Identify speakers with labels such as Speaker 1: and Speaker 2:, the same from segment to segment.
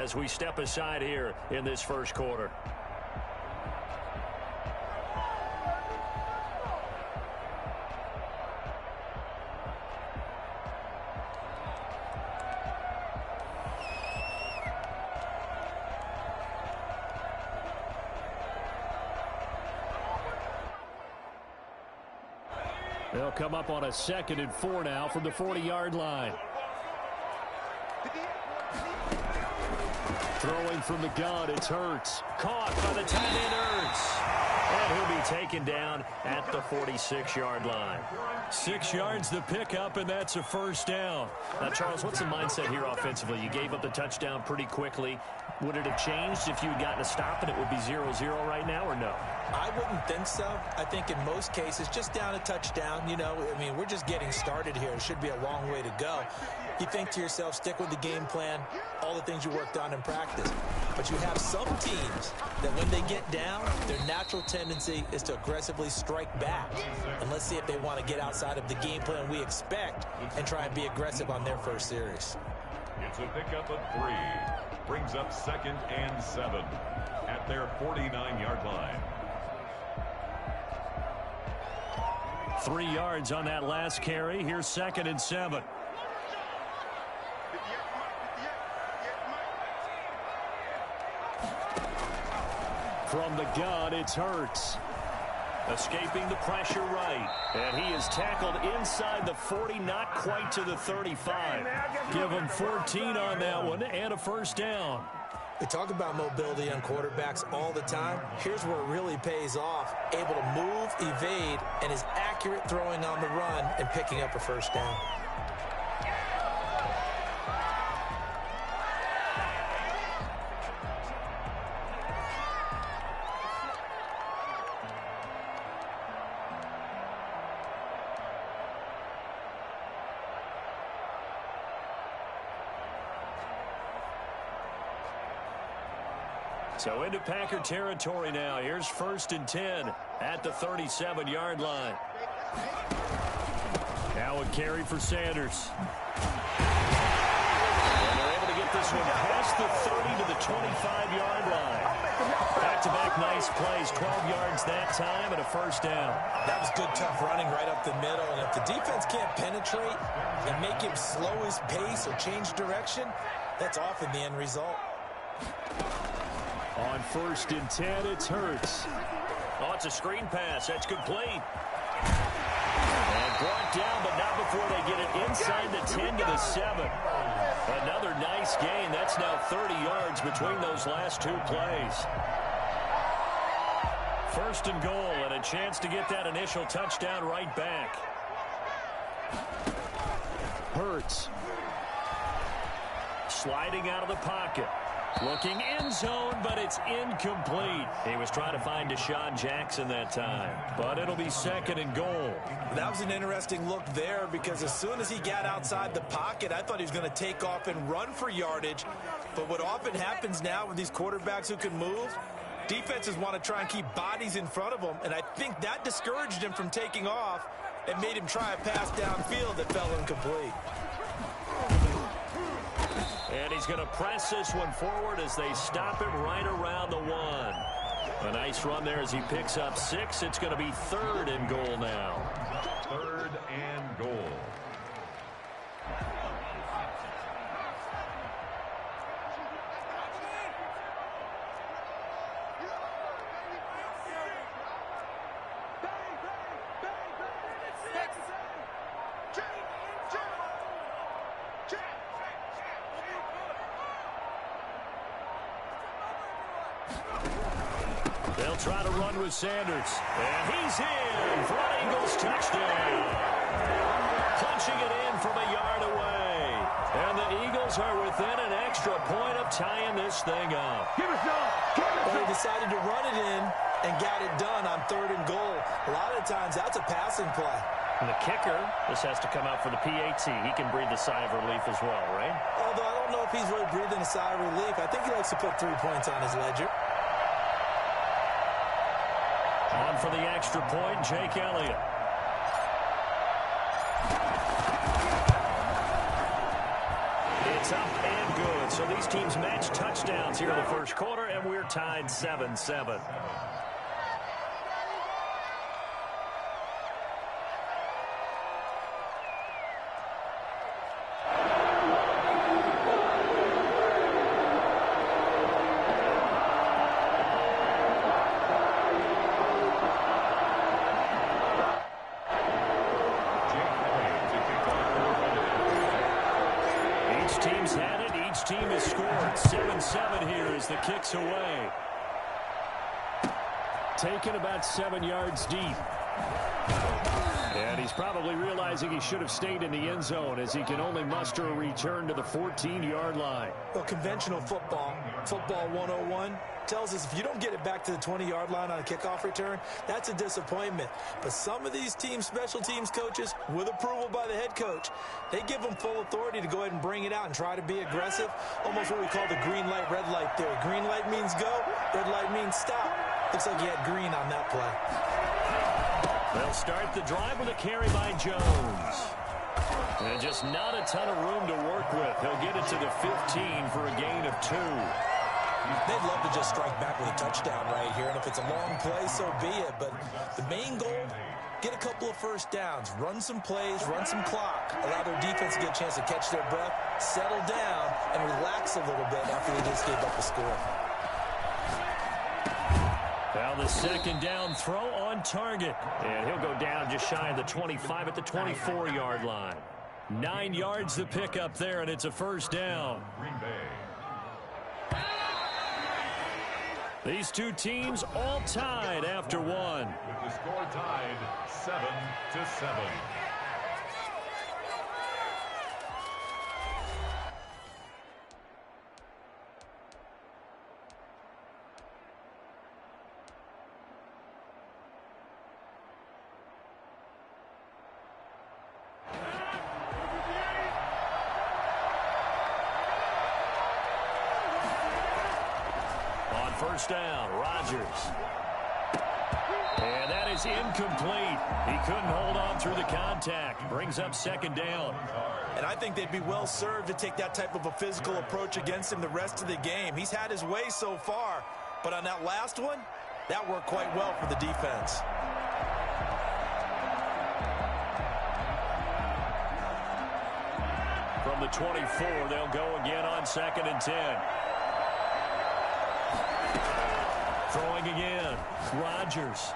Speaker 1: as we step aside here in this first quarter. They'll come up on a 2nd and 4 now from the 40-yard line. Throwing from the gun, it's Hurts. Caught by the tight end Hurts. And he'll be taken down at the 46-yard line. 6 yards the pickup, and that's a first down. Now, Charles, what's the mindset here offensively? You gave up the touchdown pretty quickly. Would it have changed if you had gotten a stop and it would be 0-0 right now, or no?
Speaker 2: I wouldn't think so. I think in most cases, just down a touchdown, you know, I mean, we're just getting started here. It should be a long way to go. You think to yourself, stick with the game plan, all the things you worked on in practice. But you have some teams that when they get down, their natural tendency is to aggressively strike back. And let's see if they want to get outside of the game plan we expect and try and be aggressive on their first series.
Speaker 3: It's a pickup of 3. Brings up 2nd and 7 at their 49-yard line.
Speaker 1: 3 yards on that last carry. Here's 2nd and 7. From the gun, it's Hurts. Escaping the pressure right. And he is tackled inside the 40, not quite to the 35. Give him 14 on that one and a first down.
Speaker 2: We talk about mobility on quarterbacks all the time. Here's where it really pays off. Able to move, evade, and is accurate throwing on the run and picking up a first down.
Speaker 1: So into Packer territory now. Here's 1st and 10 at the 37-yard line. Now a carry for Sanders. And they're able to get this one past the 30 to the 25-yard line. Back-to-back nice plays, 12 yards that time and a first down.
Speaker 2: That was good, tough running right up the middle. And if the defense can't penetrate and make him slow his pace or change direction, that's often the end result.
Speaker 1: On 1st and 10, it's Hurts. Oh, it's a screen pass. That's complete. And brought down, but not before they get it inside the 10 to the 7. Another nice gain. That's now 30 yards between those last 2 plays. 1st and goal, and a chance to get that initial touchdown right back. Hurts. Sliding out of the pocket. Looking end zone, but it's incomplete. He was trying to find Deshaun Jackson that time, but it'll be 2nd and goal.
Speaker 2: That was an interesting look there because as soon as he got outside the pocket, I thought he was going to take off and run for yardage. But what often happens now with these quarterbacks who can move, defenses want to try and keep bodies in front of them, and I think that discouraged him from taking off and made him try a pass downfield that fell incomplete.
Speaker 1: And he's going to press this one forward as they stop him right around the 1. A nice run there as he picks up 6. It's going to be 3rd and goal now.
Speaker 3: 3rd and goal.
Speaker 1: They'll try to run with Sanders. And he's in for an Eagles touchdown. Punching it in from a yard away. And the Eagles are within an extra point of tying this thing up.
Speaker 2: Well, he decided to run it in and got it done on 3rd and goal. A lot of times that's a passing play.
Speaker 1: And the kicker, this has to come out for the PAT. He can breathe a sigh of relief as well, right?
Speaker 2: Although I don't know if he's really breathing a sigh of relief. I think he likes to put 3 points on his ledger.
Speaker 1: On for the extra point, Jake Elliott. It's up and good. So these teams match touchdowns. seconds here in the first quarter, and we're tied 7-7. Team's had it. Each team has scored. 7-7 here as the kick's away. Taken about 7 yards deep. And he's probably realizing he should have stayed in the end zone as he can only muster a return to the 14-yard line.
Speaker 2: Well, conventional football 101, tells us if you don't get it back to the 20-yard line on a kickoff return, that's a disappointment. But some of these teams, special teams coaches, with approval by the head coach, they give them full authority to go ahead and bring it out and try to be aggressive. Almost what we call the green light, red light theory. Green light means go, red light means stop. Looks like he had green on that play.
Speaker 1: They'll start the drive with a carry by Jones. And just not a ton of room to work with. He'll get it to the 15 for a gain of 2.
Speaker 2: They'd love to just strike back with a touchdown right here, and if it's a long play, so be it. But the main goal, get a couple of first downs, run some plays, run some clock, allow their defense to get a chance to catch their breath, settle down, and relax a little bit after they just gave up the score.
Speaker 1: Now the second down throw on target. And he'll go down just shy of the 25 at the 24-yard line. 9 yards to pick up there, and it's a first down. These two teams all tied after one.
Speaker 3: With the score tied 7-7.
Speaker 1: First down, Rodgers. And that is incomplete. He couldn't hold on through the contact. Brings up second down.
Speaker 2: And I think they'd be well served to take that type of a physical approach against him the rest of the game. He's had his way so far, but on that last one, that worked quite well for the defense.
Speaker 1: From the 24, they'll go again on 2nd and 10. Throwing again, Rodgers.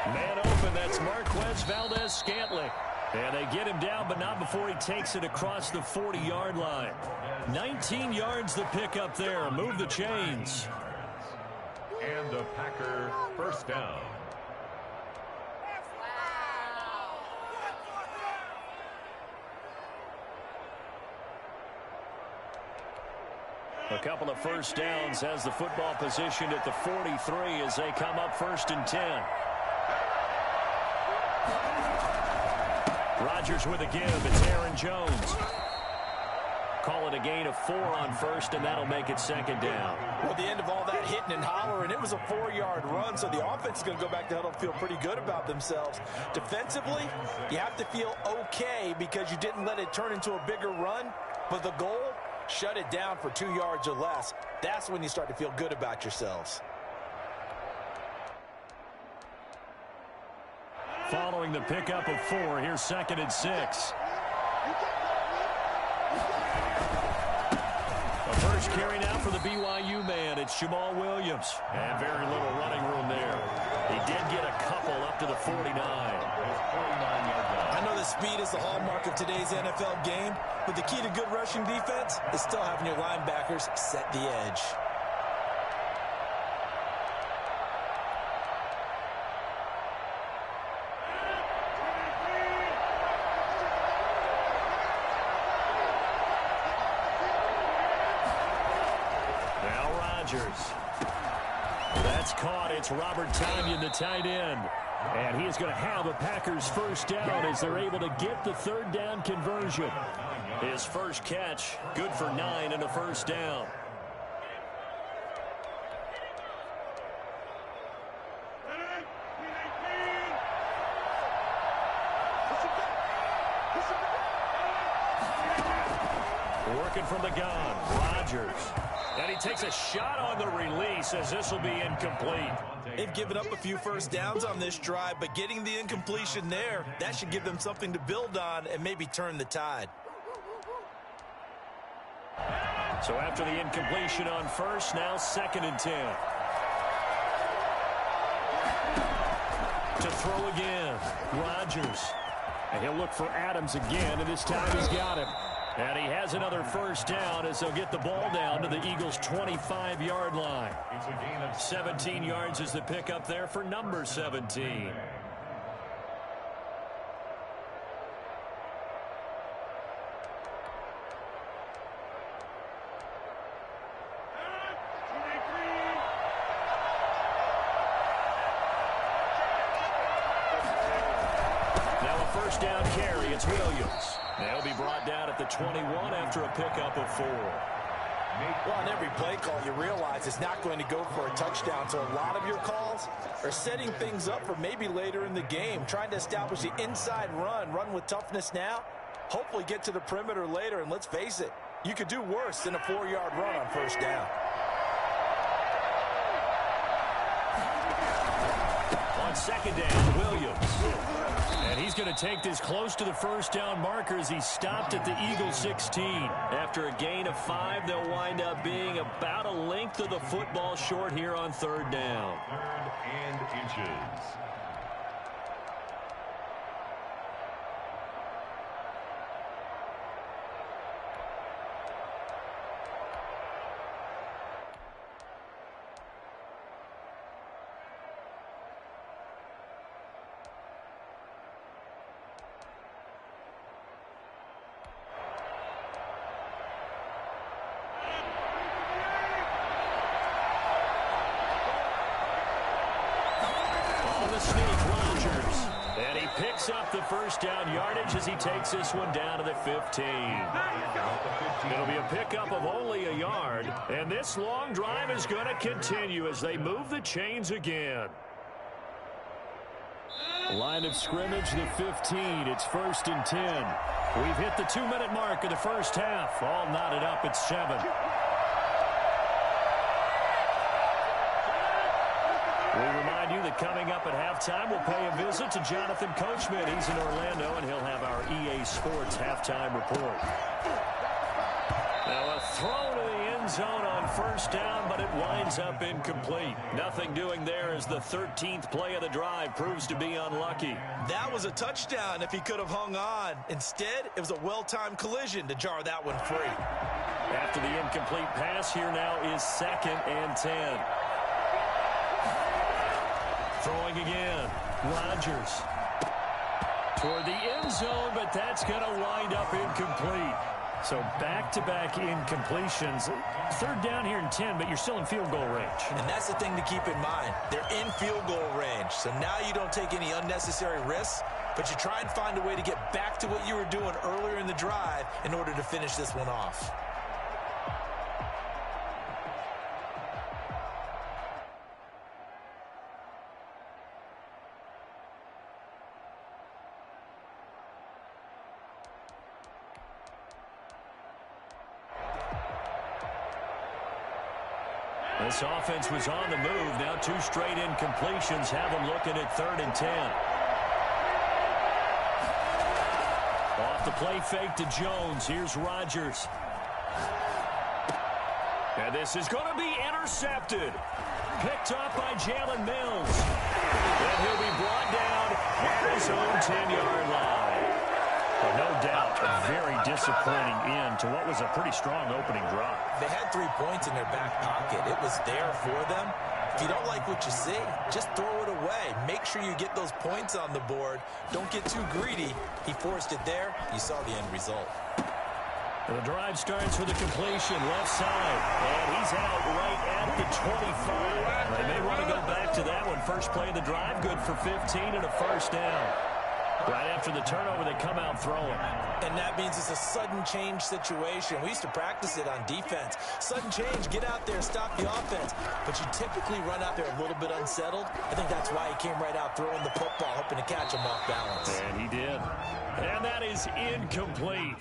Speaker 1: Man open, that's Marquez Valdez-Scantling. And they get him down, but not before he takes it across the 40-yard line. 19 yards to pick up there. Move the chains.
Speaker 3: And a Packer first down.
Speaker 1: A couple of first downs has the football positioned at the 43 as they come up 1st and 10. Rodgers with a give. It's Aaron Jones. Call it a gain of 4 on 1st, and that'll make it 2nd down.
Speaker 2: Well, at the end of all that hitting and hollering, it was a 4-yard run, so the offense is going to go back to huddle and feel pretty good about themselves. Defensively, you have to feel okay because you didn't let it turn into a bigger run, but the goal, shut it down for 2 yards or less. That's when you start to feel good about yourselves.
Speaker 1: Following the pickup of 4, here's 2nd and 6. A first carry now for the BYU man. It's Jamal Williams. And very little running room there. He did get a couple up to the 49.
Speaker 2: I know that speed is the hallmark of today's NFL game, but the key to good rushing defense is still having your linebackers set the edge.
Speaker 1: Now Rodgers. That's caught. It's Robert Tonyan, the tight end. And he is going to have a Packers first down as they're able to get the 3rd down conversion. His first catch, good for 9 and a first down. Working from the gun, Rodgers. And he takes a shot on the release as this will be incomplete.
Speaker 2: They've given up a few first downs on this drive, but getting the incompletion there, that should give them something to build on and maybe turn the tide.
Speaker 1: So after the incompletion on first, now 2nd and 10. To throw again, Rodgers. And he'll look for Adams again, and this time he's got him. And he has another first down as they'll get the ball down to the Eagles' 25-yard line. 17 yards is the pickup there for number 17. First down carry, it's Williams. They'll be brought down at the 21 after a pickup of 4.
Speaker 2: Well, on every play call, you realize it's not going to go for a touchdown, so a lot of your calls are setting things up for maybe later in the game, trying to establish the inside run with toughness now, hopefully get to the perimeter later, and let's face it, you could do worse than a 4-yard run on first down.
Speaker 1: On 2nd down, Williams. And he's going to take this close to the first down marker as he stopped at the Eagles 16. After a gain of 5, they'll wind up being about a length of the football short here on 3rd down.
Speaker 3: 3rd and inches.
Speaker 1: Up the first down yardage as he takes this one down to the 15. It'll be a pickup of only a yard, and this long drive is going to continue as they move the chains again. Line of scrimmage, the 15. It's 1st and 10. We've hit the 2-minute mark of the first half. All knotted up at 7. We remind you that coming up at halftime, we'll pay a visit to Jonathan Coachman. He's in Orlando, and he'll have our EA Sports halftime report. Now a throw to the end zone on first down, but it winds up incomplete. Nothing doing there as the 13th play of the drive proves to be unlucky.
Speaker 2: That was a touchdown if he could have hung on. Instead, it was a well-timed collision to jar that one free.
Speaker 1: After the incomplete pass, here now is 2nd and 10. Throwing again, Rodgers toward the end zone, but that's going to wind up incomplete. So back-to-back incompletions. 3rd down here in 10, but you're still in field goal range.
Speaker 2: And that's the thing to keep in mind. They're in field goal range, so now you don't take any unnecessary risks, but you try and find a way to get back to what you were doing earlier in the drive in order to finish this one off.
Speaker 1: This offense was on the move. Now 2 straight incompletions have them looking at 3rd and 10. Off the play fake to Jones. Here's Rodgers. And this is going to be intercepted. Picked up by Jalen Mills. And he'll be brought down at his own 10-yard line. Well, no doubt, a very disappointing end to what was a pretty strong opening drive.
Speaker 2: They had 3 points in their back pocket. It was there for them. If you don't like what you see, just throw it away. Make sure you get those points on the board. Don't get too greedy. He forced it there. You saw the end result.
Speaker 1: And the drive starts with a completion left side. And he's out right at the 25. They may want to go back to that one. First play of the drive, good for 15 and a first down. Right after the turnover, they come out throwing.
Speaker 2: And that means it's a sudden change situation. We used to practice it on defense. Sudden change, get out there, stop the offense. But you typically run out there a little bit unsettled. I think that's why he came right out throwing the football, hoping to catch him off balance.
Speaker 1: And he did. And that is incomplete.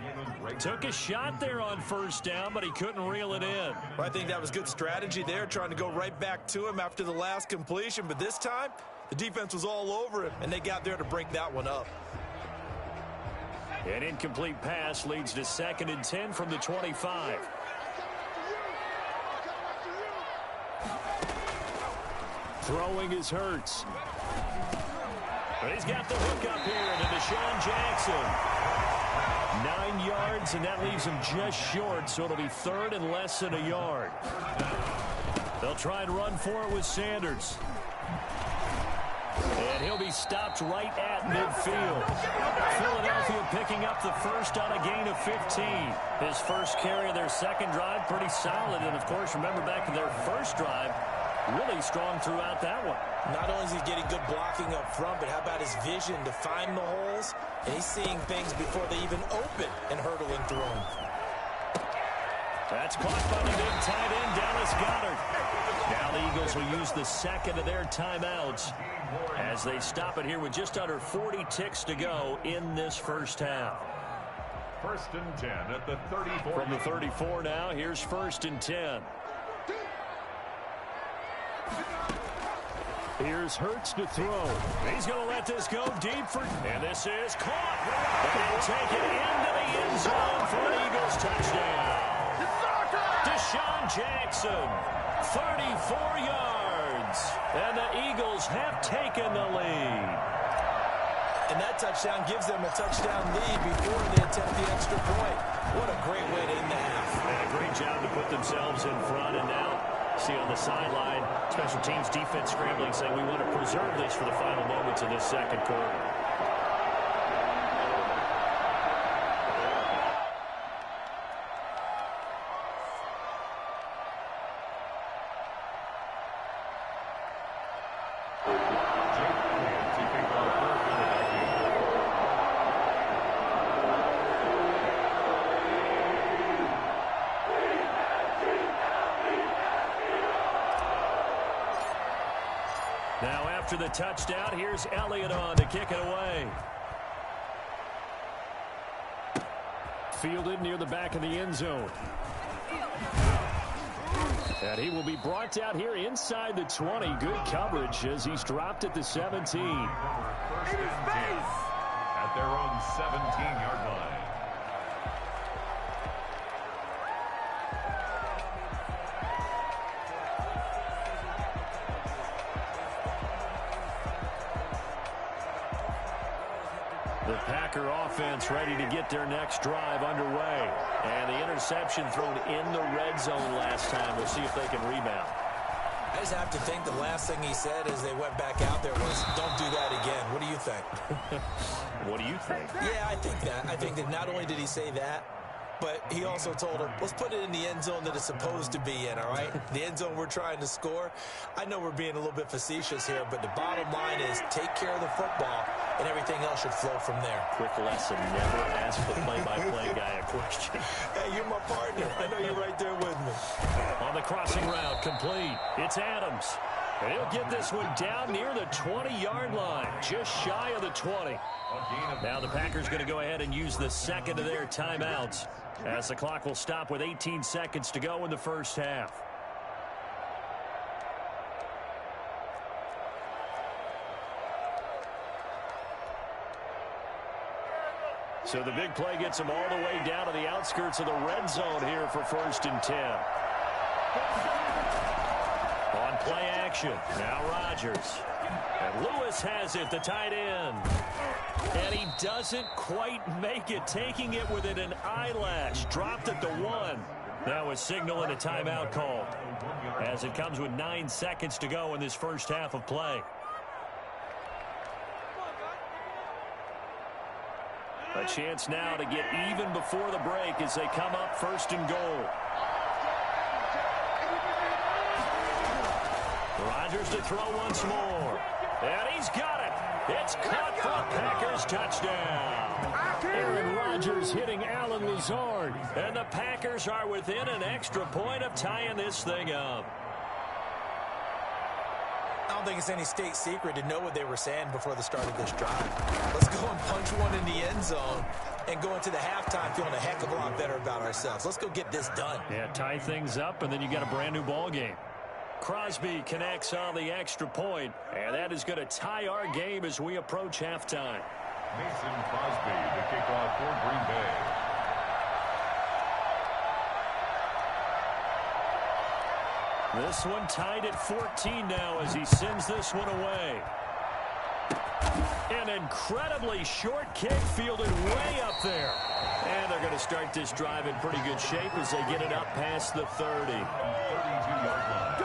Speaker 1: Took a shot there on first down, but he couldn't reel it in.
Speaker 2: Well, I think that was good strategy there, trying to go right back to him after the last completion. But this time, the defense was all over him, and they got there to break that one up.
Speaker 1: An incomplete pass leads to 2nd and 10 from the 25. Throwing is Hurts. But he's got the hook up here to Deshaun Jackson. 9 yards, and that leaves him just short, so it'll be 3rd and less than a yard. They'll try and run for it with Sanders. And he'll be stopped right at midfield. Philadelphia picking up the first on a gain of 15. His first carry of their second drive, pretty solid. And, of course, remember back to their first drive, really strong throughout that one.
Speaker 2: Not only is he getting good blocking up front, but how about his vision to find the holes? And he's seeing things before they even open and hurtling through them.
Speaker 1: That's caught by the big tight end, Dallas Goedert. Now the Eagles will use the second of their timeouts as they stop it here with just under 40 ticks to go in this first half.
Speaker 3: 1st and 10 at the 34.
Speaker 1: From the 34 now, here's 1st and 10. Here's Hurts to throw. He's going to let this go deep for... And this is caught. And take it into the end zone for an Eagles touchdown. Deshaun Jackson, 34 yards. And the Eagles have taken the lead.
Speaker 2: And that touchdown gives them a touchdown lead before they attempt the extra point. What a great way to end the half.
Speaker 1: And a great job to put themselves in front. And now, see on the sideline, special teams defense scrambling, saying we want to preserve this for the final moments of this second quarter. Now after the touchdown, here's Elliott on to kick it away. Fielded near the back of the end zone. And he will be brought down here inside the 20. Good coverage as he's dropped at the 17.
Speaker 3: 1st and 10 at their own 17-yard line.
Speaker 1: The Packer offense ready to get their next drive underway. And the interception thrown in the red zone last time. We'll see if they can rebound.
Speaker 2: I just have to think the last thing he said as they went back out there was, don't do that again. What do you think?
Speaker 1: What do you think?
Speaker 2: Yeah, I think that. I think that not only did he say that, but he also told him, let's put it in the end zone that it's supposed to be in, all right? The end zone we're trying to score. I know we're being a little bit facetious here, but the bottom line is take care of the football, and everything else should flow from there.
Speaker 1: Quick lesson, never ask the play-by-play guy a question.
Speaker 2: Hey, you're my partner. I know you're right there with me.
Speaker 1: On the crossing route, complete. It's Adams. And he'll get this one down near the 20-yard line, just shy of the 20. Now the Packers going to go ahead and use the second of their timeouts as the clock will stop with 18 seconds to go in the first half. So the big play gets them all the way down to the outskirts of the red zone here for 1st and 10. On play action, now Rodgers. And Lewis has it, the tight end. And he doesn't quite make it, taking it within an eyelash. Dropped at the 1. Now a signal and a timeout call as it comes with 9 seconds to go in this first half of play. A chance now to get even before the break as they come up 1st and goal. Rodgers to throw once more. And he's got it. It's caught for a Packers touchdown. Aaron Rodgers hitting Alan Lazard. And the Packers are within an extra point of tying this thing up.
Speaker 2: I don't think it's any state secret to know what they were saying before the start of this drive. Let's go and punch one in the end zone. and go into the halftime feeling a heck of a lot better about ourselves. Let's go get this done.
Speaker 1: Yeah, tie things up, and then you got a brand new ball game. Crosby connects on the extra point, and that is going to tie our game as we approach halftime.
Speaker 3: Mason Crosby, the kickoff for Green Bay.
Speaker 1: This one tied at 14 now as he sends this one away. An incredibly short kick fielded way up there. And they're going to start this drive in pretty good shape as they get it up past the 30.
Speaker 3: 32-yard line.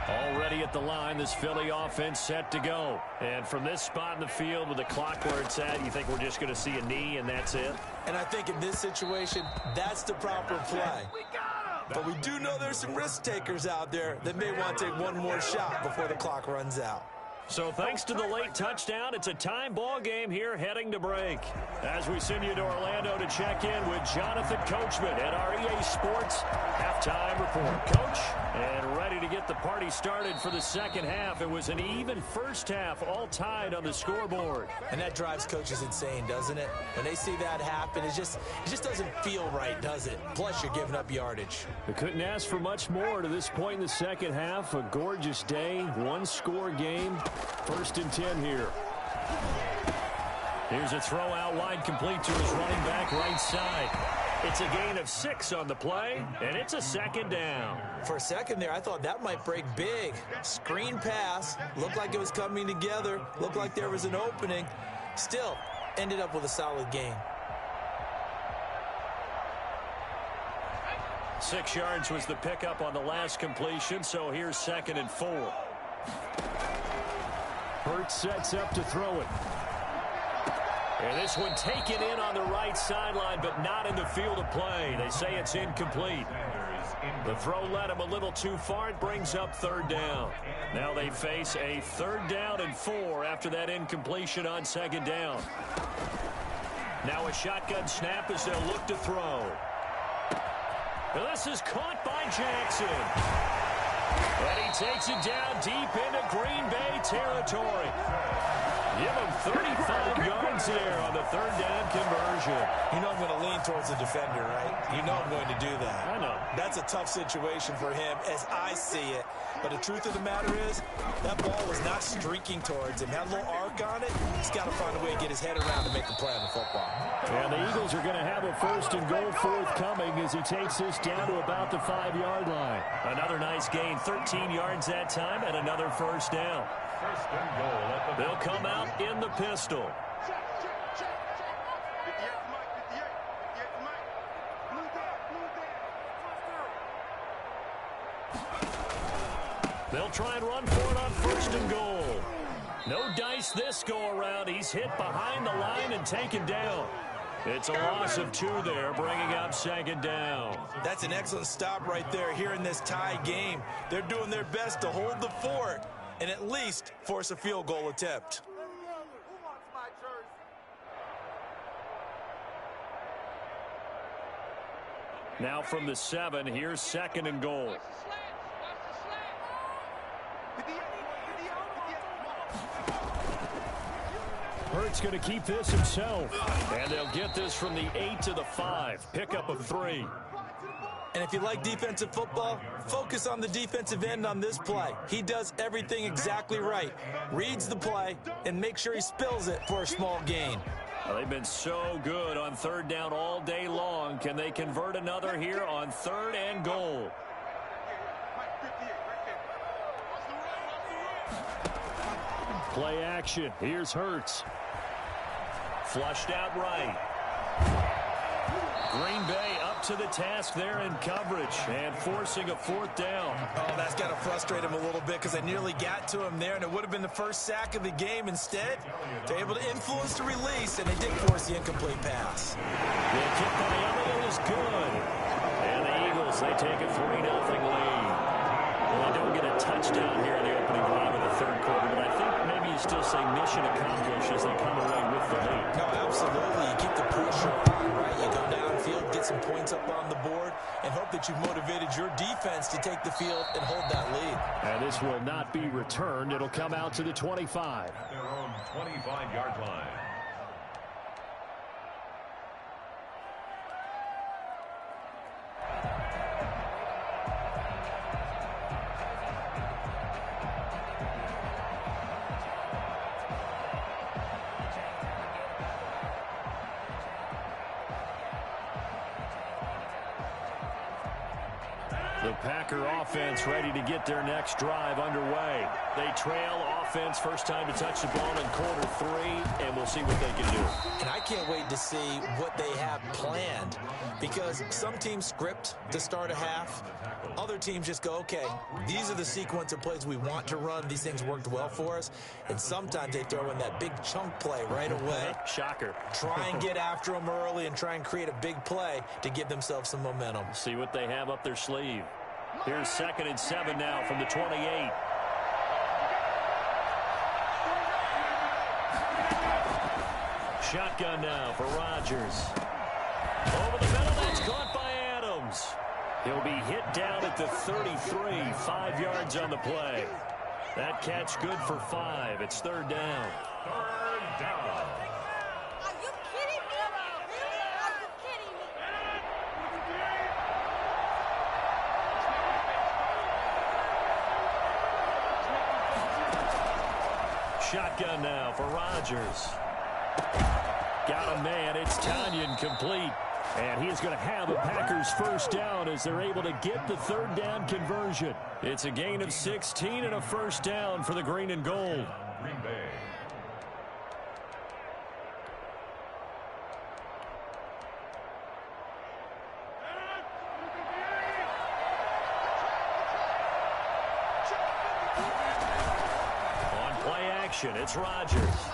Speaker 1: Already at the line, this Philly offense set to go. And from this spot in the field with the clock where it's at, you think we're just going to see a knee and that's it?
Speaker 2: And I think in this situation, that's the proper play. But we do know there's some risk takers out there that may want to take one more shot before the clock runs out.
Speaker 1: So thanks to the late touchdown, it's a time ball game here heading to break. As we send you to Orlando to check in with Jonathan Coachman at our EA Sports halftime report. Coach, and ready to get the party started for the second half. It was an even first half, all tied on the scoreboard.
Speaker 2: And that drives coaches insane, doesn't it? When they see that happen, it just doesn't feel right, does it? Plus, you're giving up yardage.
Speaker 1: They couldn't ask for much more to this point in the second half. A gorgeous day, one-score game. 1st and 10 here. Here's a throw out wide, complete to his running back right side. It's a gain of 6 on the play, and it's a second down.
Speaker 2: For a second there, I thought that might break big. Screen pass, looked like it was coming together, looked like there was an opening. Still, ended up with a solid gain.
Speaker 1: 6 yards was the pickup on the last completion, so here's 2nd and 4. Hurts sets up to throw it. And this one taken in on the right sideline, but not in the field of play. They say it's incomplete. The throw led him a little too far. It brings up 3rd down. Now they face a 3rd down and 4 after that incompletion on 2nd down. Now a shotgun snap as they'll look to throw. And this is caught by Jackson. And he takes it down deep into Green Bay territory. Give him 35 yards there on the 3rd down conversion.
Speaker 2: You know I'm going to lean towards the defender, right? You know I'm going to do that.
Speaker 1: I know.
Speaker 2: That's a tough situation for him as I see it. But the truth of the matter is, that ball was not streaking towards him. Had a little arc on it. He's got to find a way to get his head around to make the play on the football.
Speaker 1: And the Eagles are going to have a 1st and goal forthcoming as he takes this down to about the 5-yard line. Another nice gain, 13 yards that time, and another 1st down.
Speaker 3: 1st and goal at the
Speaker 1: They'll come out in the pistol. They'll try and run for it on 1st and goal. No dice this go-around. He's hit behind the line and taken down. It's a loss of 2 there, bringing up 2nd down.
Speaker 2: That's an excellent stop right there here in this tie game. They're doing their best to hold the fort and at least force a field goal attempt.
Speaker 1: Now from the 7, here's 2nd and goal. Hurts going to keep this himself. And they'll get this from the 8 to the 5. Pickup of 3.
Speaker 2: And if you like defensive football, focus on the defensive end on this play. He does everything exactly right. Reads the play and makes sure he spills it for a small gain.
Speaker 1: Well, they've been so good on 3rd down all day long. Can they convert another here on 3rd and goal? Play action. Here's Hurts. Flushed out right. Green Bay up to the task there in coverage and forcing a 4th down.
Speaker 2: Oh, that's got to frustrate him a little bit because I nearly got to him there, and it would have been the first sack of the game. Instead, they're able to influence the release, and they did force the incomplete pass.
Speaker 1: The kick by Elliott is good. And the Eagles, they take a 3-0 lead. Well, they don't get a touchdown here in the opening drive of the 3rd quarter, but I think maybe you still say mission accomplished as they come away with the lead.
Speaker 2: No, absolutely. You keep the pressure on, right? You go downfield, get some points up on the board, and hope hope that you've motivated your defense to take the field and hold that lead.
Speaker 1: And this will not be returned. It'll come out to the 25.
Speaker 3: At their own 25-yard line.
Speaker 1: The Packer offense ready to get their next drive underway. They trail offense, first time to touch the ball in quarter 3, and we'll see what they can do.
Speaker 2: And I can't wait to see what they have planned, because some teams script to start a half. Other teams just go, okay, these are the sequence of plays we want to run. These things worked well for us. And sometimes they throw in that big chunk play right away.
Speaker 1: Shocker.
Speaker 2: Try and get after them early and try and create a big play to give themselves some momentum.
Speaker 1: See what they have up their sleeve. Here's 2nd and 7 now from the 28. Shotgun now for Rodgers. Over the middle, that's caught by Adams. He'll be hit down at the 33, 5 yards on the play. That catch good for 5. It's 3rd down.
Speaker 3: 3rd down.
Speaker 4: Are you kidding me? Are you kidding me?
Speaker 1: Shotgun now for Rodgers. Got a man. It's Tanyan complete. And he's going to have a Packers first down as they're able to get the 3rd down conversion. It's a gain of 16 and a first down for the green and gold.
Speaker 3: Green Bay.
Speaker 1: On play action, it's Rodgers.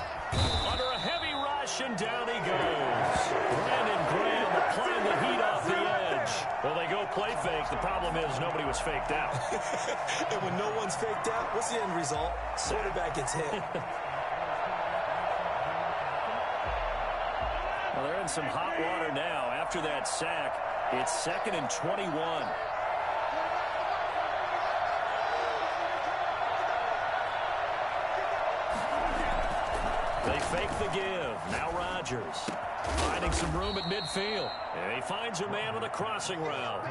Speaker 1: Under a heavy rush, and down he goes. Brandon Graham applying the heat off the edge. Well, they go play fake. The problem is nobody was faked out.
Speaker 2: And when no one's faked out, what's the end result? Quarterback gets hit.
Speaker 1: Well, they're in some hot water now. After that sack, it's 2nd and 21. They fake the give. Now Rodgers finding some room at midfield. And he finds a man on the crossing route.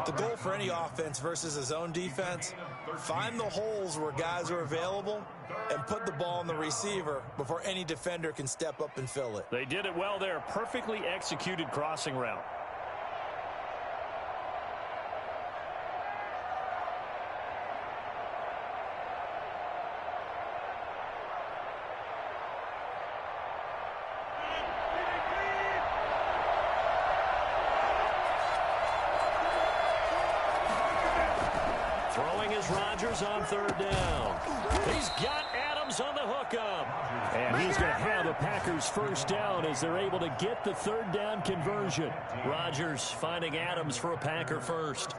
Speaker 2: The goal for any offense versus a zone defense, find the holes where guys are available and put the ball on the receiver before any defender can step up and fill it.
Speaker 1: They did it well there. Perfectly executed crossing route. Rodgers on 3rd down. He's got Adams on the hookup. And he's going to have a Packers first down as they're able to get the 3rd down conversion. Rodgers finding Adams for a Packer first.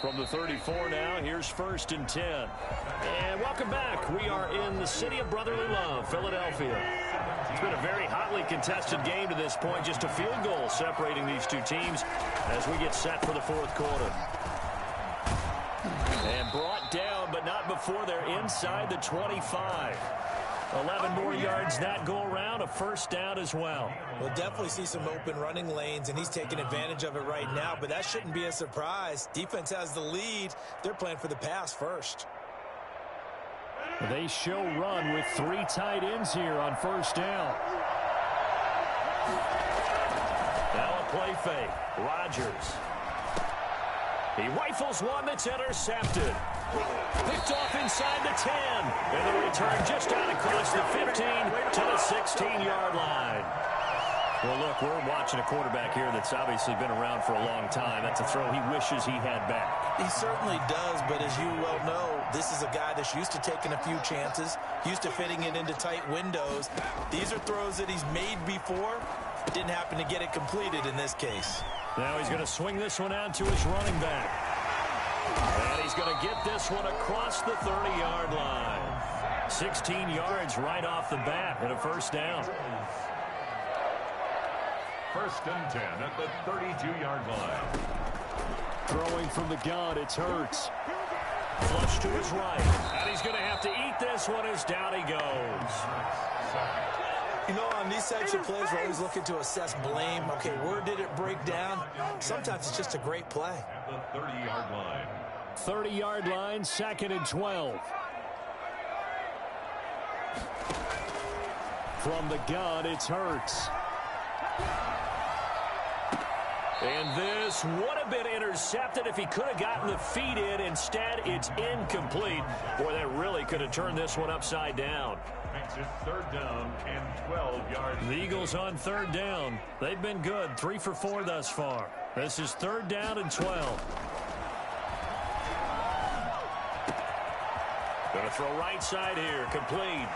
Speaker 1: From the 34 now, here's 1st and 10. And welcome back. We are in the city of brotherly love, Philadelphia. It's been a very hotly contested game to this point. Just a field goal separating these two teams as we get set for the 4th quarter. And brought down, but not before they're inside the 25. 11 more yards that go around, a first down as well.
Speaker 2: We'll definitely see some open running lanes, and he's taking advantage of it right now, but that shouldn't be a surprise. Defense has the lead. They're playing for the pass first.
Speaker 1: They show run with 3 tight ends here on first down. Now a play fake. Rodgers. He rifles one that's intercepted. Picked off inside the 10. And the return just out across the 15 to the 16-yard line. Well, look, we're watching a quarterback here that's obviously been around for a long time. That's a throw he wishes he had back.
Speaker 2: He certainly does, but as you well know, this is a guy that's used to taking a few chances, used to fitting it into tight windows. These are throws that he's made before. Didn't happen to get it completed in this case.
Speaker 1: Now he's going to swing this one out to his running back. And he he's going to get this one across the 30-yard line. 16 yards right off the bat and a first down.
Speaker 3: First and 10 at the 32-yard line.
Speaker 1: Throwing from the gun, it's Hurts. Flush to his right. And he's going to have to eat this one as down he goes.
Speaker 2: You know, on these types of plays, we're always looking to assess blame. Okay, where did it break down? Sometimes it's just a great play.
Speaker 3: At the 30-yard line.
Speaker 1: 30-yard line, 2nd and 12. From the gun, it's Hurts. And this would have been intercepted if he could have gotten the feet in. Instead, it's incomplete. Boy, that really could have turned this one upside down.
Speaker 3: Makes it 3rd down and 12 yards.
Speaker 1: The Eagles on 3rd down. They've been good, 3 for 4 thus far. This is 3rd down and 12. Going to throw right side here, complete.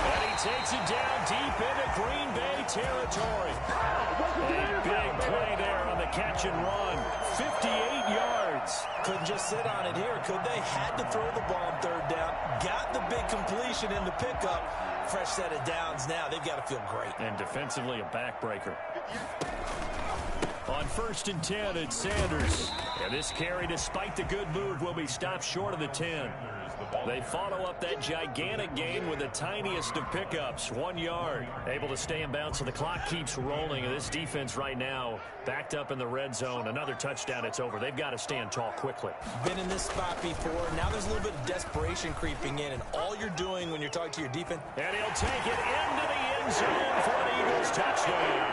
Speaker 1: And he takes it down deep into Green Bay territory. A big play there on the catch and run. 58 yards.
Speaker 2: Couldn't just sit on it here, could they? Had to throw the ball on 3rd down. Got the big completion in the pickup. Fresh set of downs now. They've got to feel great.
Speaker 1: And defensively a backbreaker. On 1st and 10, it's Sanders. And this carry, despite the good move, will be stopped short of the 10. They follow up that gigantic gain with the tiniest of pickups, 1 yard. Able to stay in bounds, so the clock keeps rolling. And this defense right now backed up in the red zone. Another touchdown, it's over. They've got to stand tall quickly.
Speaker 2: Been in this spot before. Now there's a little bit of desperation creeping in. And all you're doing when you're talking to your defense.
Speaker 1: And he'll take it into the end zone for an Eagles touchdown.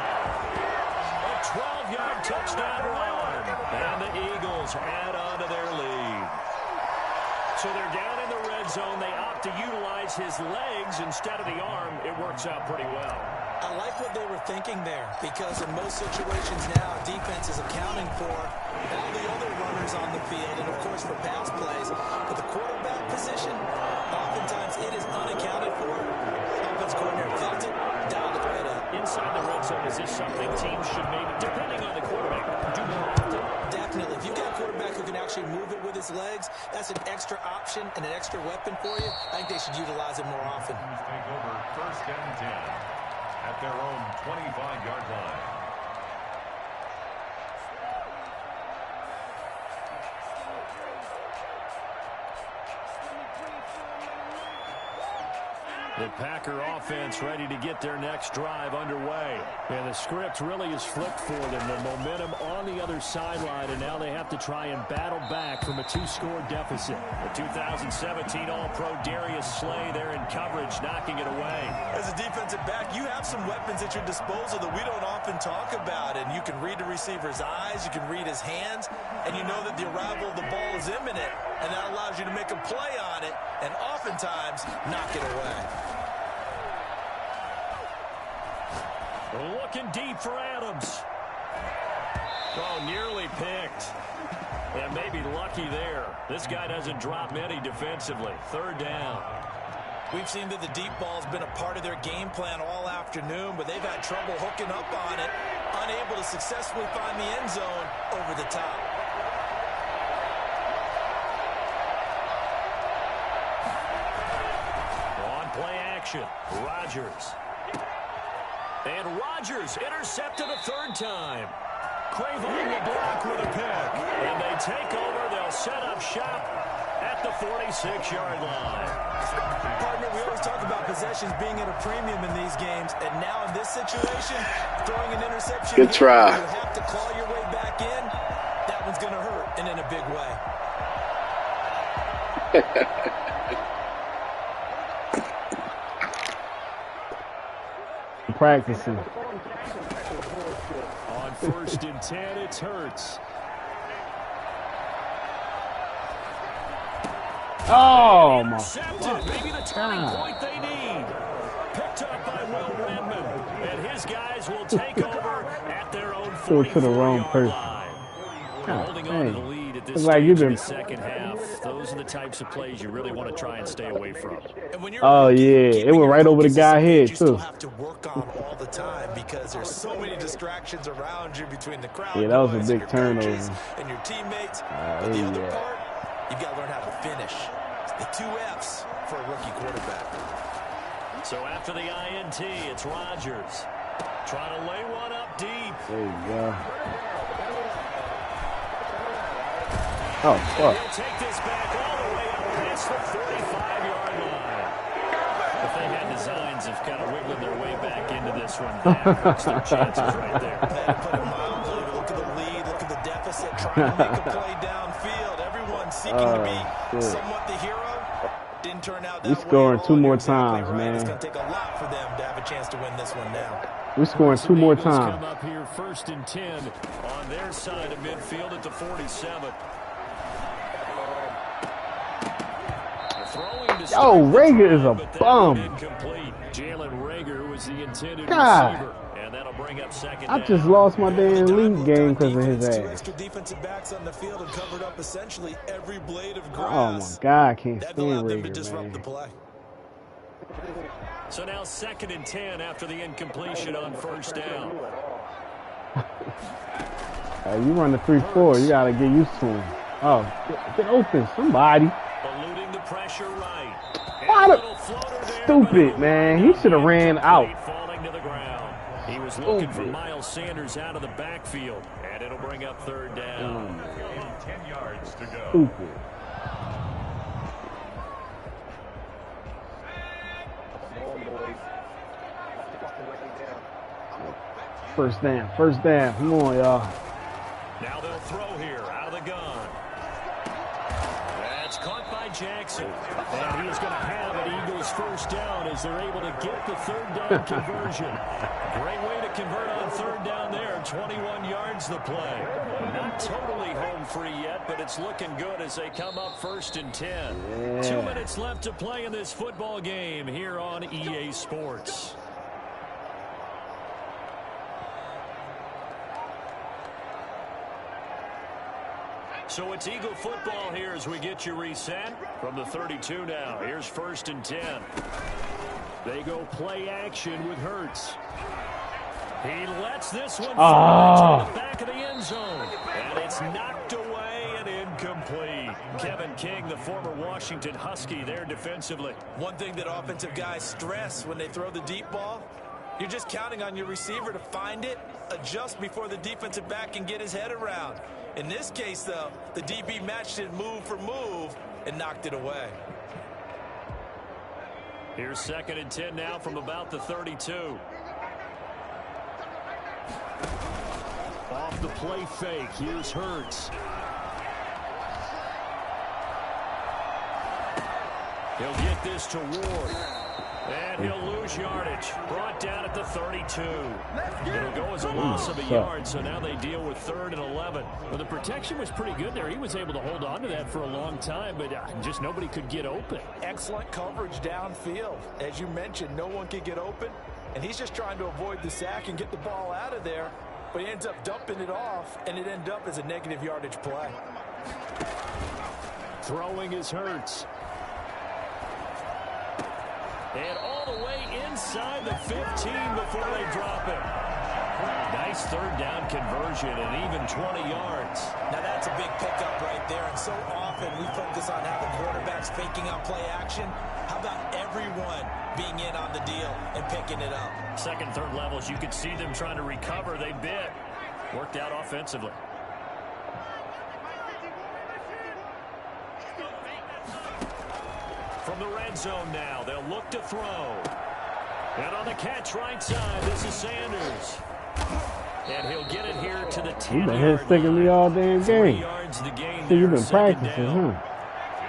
Speaker 1: A 12-yard touchdown run. And the Eagles add on to their lead. So they're down in the red zone. They opt to utilize his legs instead of the arm. It works out pretty well.
Speaker 2: I like what they were thinking there, because in most situations now, defense is accounting for all the other runners on the field and, of course, for pass plays. But the quarterback position, oftentimes it is unaccounted for. Offense coordinator felt it, dialed it right up.
Speaker 1: Inside the red zone, is this something teams should maybe, depending on the quarterback, do more often?
Speaker 2: Definitely. If you've got a quarterback who can actually move it with his legs, that's an extra option and an extra weapon for you. I think they should utilize it more often.
Speaker 3: Take over 1st and 10 at their own 25-yard line.
Speaker 1: The Packer offense ready to get their next drive underway. And the script really is flipped for them. The momentum on the other sideline, and now they have to try and battle back from a 2-score deficit. The 2017 All-Pro Darius Slay there in coverage, knocking it away.
Speaker 2: As a defensive back, you have some weapons at your disposal that we don't often talk about. And you can read the receiver's eyes, you can read his hands, and you know that the arrival of the ball is imminent. And that allows you to make a play on it and oftentimes knock it away.
Speaker 1: Looking deep for Adams. Oh, nearly picked. And maybe lucky there. This guy doesn't drop many defensively. 3rd down.
Speaker 2: We've seen that the deep ball's been a part of their game plan all afternoon, but they've had trouble hooking up on it, unable to successfully find the end zone over the top.
Speaker 1: On play action, Rodgers. And Rodgers intercepted a 3rd time. Cravon will block with a pick. And they take over. They'll set up shop at the 46-yard line.
Speaker 2: Partner, we always talk about possessions being at a premium in these games. And now in this situation, throwing an interception.
Speaker 5: Good try.
Speaker 2: You have to claw your way back in. That one's going to hurt, and in a big way.
Speaker 6: Practicing.
Speaker 1: On 1st and 10, it's Hurts.
Speaker 6: Oh, my.
Speaker 1: Maybe the turning point they need. Picked up by Will Redmond. And his guys will take over at their own 44-yard line. Holding on to the lead at this
Speaker 5: like
Speaker 1: stage in the second half. Those are the types of plays you really want to try and stay away from.
Speaker 2: And when you're
Speaker 5: Oh yeah, it went right over the guy's head
Speaker 2: you still
Speaker 5: too.
Speaker 2: have to work on all the time because there's so many distractions around you between the crowd.
Speaker 5: Yeah, that was a
Speaker 2: noise,
Speaker 5: big
Speaker 2: your
Speaker 5: turnover.
Speaker 2: coaches and your teammates. But the other part, you've got to learn how to finish. The 2 F's for a rookie quarterback.
Speaker 1: So after the INT, it's Rodgers trying to lay one up deep.
Speaker 5: There you go. Oh, fuck.
Speaker 1: He'll take this back all the way up past the 45-yard line. If they had designs of kind of wiggling their way back into this one, that hurts their chances right there.
Speaker 2: Put it mildly. Look at the lead. Look at the deficit. Trying to make a play downfield. Everyone seeking to be somewhat the hero. Didn't turn out that way.
Speaker 5: We scoring 2 more times,
Speaker 2: right.
Speaker 5: man.
Speaker 2: It's going to take a lot for them to have a chance to win this one now.
Speaker 5: We're scoring 2 more times.
Speaker 1: Come up here 1st and 10 on their side of midfield at the 47.
Speaker 5: Yo, Rager is a bum.
Speaker 1: Jalen Rager was the intended
Speaker 5: God.
Speaker 1: receiver, and that'll bring up second
Speaker 5: I
Speaker 1: down.
Speaker 5: just lost my damn league game because of his
Speaker 2: 2
Speaker 5: ass.
Speaker 2: extra defensive backs on the field and covered up essentially every blade of grass.
Speaker 5: Oh my God, I can't
Speaker 2: That
Speaker 5: stand
Speaker 2: allowed them to
Speaker 5: Rager,
Speaker 2: disrupt
Speaker 5: man.
Speaker 2: the play.
Speaker 1: So now 2nd and 10 after the incompletion on 1st down.
Speaker 5: You run the 3-4, you gotta get used to him. Oh, get open, somebody.
Speaker 1: Eluding the pressure right.
Speaker 5: Why the stupid, man? He should have ran out.
Speaker 1: Falling to the ground. He was looking for Miles Sanders out of the backfield, and it'll bring up 3rd down.
Speaker 3: 10 yards to go.
Speaker 5: Stupid. First down. Come on, y'all.
Speaker 1: Now they'll throw here out of the gun. That's caught by Jackson. And he is going to have an Eagles 1st down as they're able to get the 3rd down conversion. Great way to convert on 3rd down there. 21 yards the play. Not totally home free yet, but it's looking good as they come up 1st and 10.
Speaker 5: Yeah.
Speaker 1: 2 minutes left to play in this football game here on EA Sports. So it's Eagle football here as we get you reset from the 32 now. Here's 1st and 10. They go play action with Hurts. He lets this one fall to the back of the end zone. And it's knocked away and incomplete. Kevin King, the former Washington Husky, there defensively.
Speaker 2: One thing that offensive guys stress when they throw the deep ball, you're just counting on your receiver to find it, adjust before the defensive back can get his head around. In this case, though, the DB matched it move for move and knocked it away.
Speaker 1: Here's 2nd and 10 now from about the 32. Off the play fake. Here's Hurts. He'll get this to Ward. And he'll lose yardage. Brought down at the 32. It'll go as a loss of a yard, so now they deal with 3rd and 11. Well, the protection was pretty good there. He was able to hold on to that for a long time, but just nobody could get open.
Speaker 2: Excellent coverage downfield. As you mentioned, no one could get open, and he's just trying to avoid the sack and get the ball out of there, but he ends up dumping it off, and it ends up as a negative yardage play.
Speaker 1: Throwing is Hurts. And all the way inside the 15 before they drop him. Nice 3rd down conversion and even 20 yards.
Speaker 2: Now that's a big pickup right there, and so often we focus on how the quarterback's faking out play action. How about everyone being in on the deal and picking it up?
Speaker 1: 2nd, 3rd levels, you could see them trying to recover. They bit. Worked out offensively. From the red zone now, they'll look to throw. And on the catch right side, this is Sanders. And he'll get it here to the 10-yard line.
Speaker 5: You've been here sticking me all damn
Speaker 1: 3
Speaker 5: game.
Speaker 1: yards the gain
Speaker 5: So you've
Speaker 1: there,
Speaker 5: been
Speaker 1: 2nd
Speaker 5: practicing,
Speaker 1: down.
Speaker 5: huh?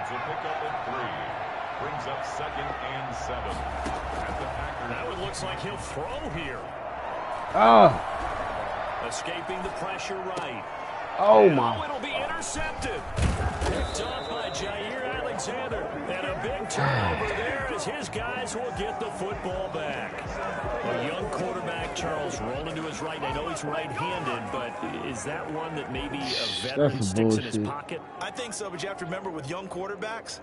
Speaker 3: It's a pickup at 3. Brings up 2nd and 7. At the Packers.
Speaker 1: Now it looks like he'll throw here. Escaping the pressure right.
Speaker 5: Oh my.
Speaker 1: Oh, it'll be intercepted. Picked off by Jair Alexander. And a big turnover there as his guys will get the football back. A young quarterback, Charles, rolling to his right. I know he's right-handed, but is that one that maybe a veteran sticks in his pocket?
Speaker 2: I think so, but you have to remember with young quarterbacks,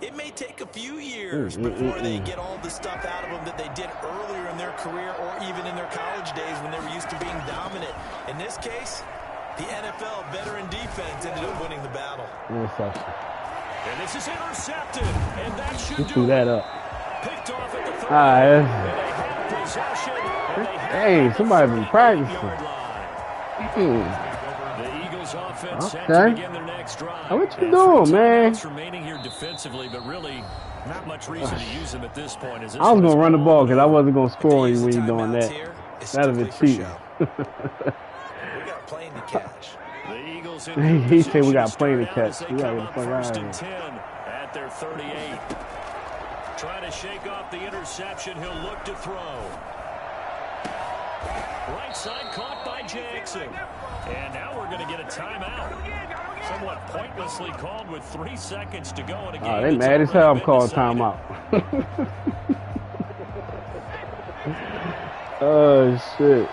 Speaker 2: it may take a few years before they get all the stuff out of them that they did earlier in their career or even in their college days when they were used to being dominant. In this case, the NFL veteran defense ended up winning the battle.
Speaker 1: And this is intercepted, and that should do
Speaker 5: that up.
Speaker 1: Picked off at the 30, and they have possession.
Speaker 5: Hey, somebody been practicing.
Speaker 1: The Eagles offense set to begin their next drive.
Speaker 5: What you doing, man?
Speaker 1: Remaining here defensively, but really not much reason to use them at this point.
Speaker 5: I was going to run the ball because I wasn't going to score you when you're doing that. That'd have been cheating.
Speaker 2: We got playing to catch.
Speaker 1: The Eagles
Speaker 5: he said we got plenty to catch. We got to get the fuck out of here.
Speaker 1: 10 at their 38. Trying to shake off the interception. He'll look to throw. Right side caught by Jackson. And now we're going to get a timeout. Somewhat pointlessly called with 3 seconds to go in a game.
Speaker 5: Oh, they mad as hell I'm calling timeout. Oh, shit.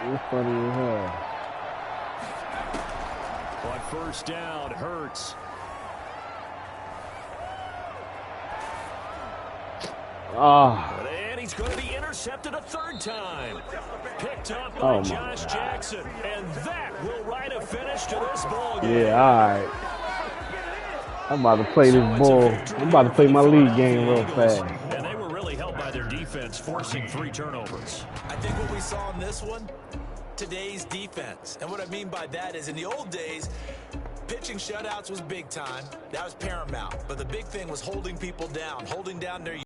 Speaker 5: It's funny as hell.
Speaker 1: On first down, Hurts. And he's going to be intercepted a third time. Picked up by Josh Jackson. And that will write a finish to this ball game.
Speaker 5: Yeah, all right. I'm about to play this ball. I'm about to play my league game real fast.
Speaker 1: And they were really helped by their defense, forcing 3 turnovers.
Speaker 2: I think what we saw in this one, today's defense. And what I mean by that is in the old days, pitching shutouts was big time. That was paramount. But the big thing was holding people down, holding down their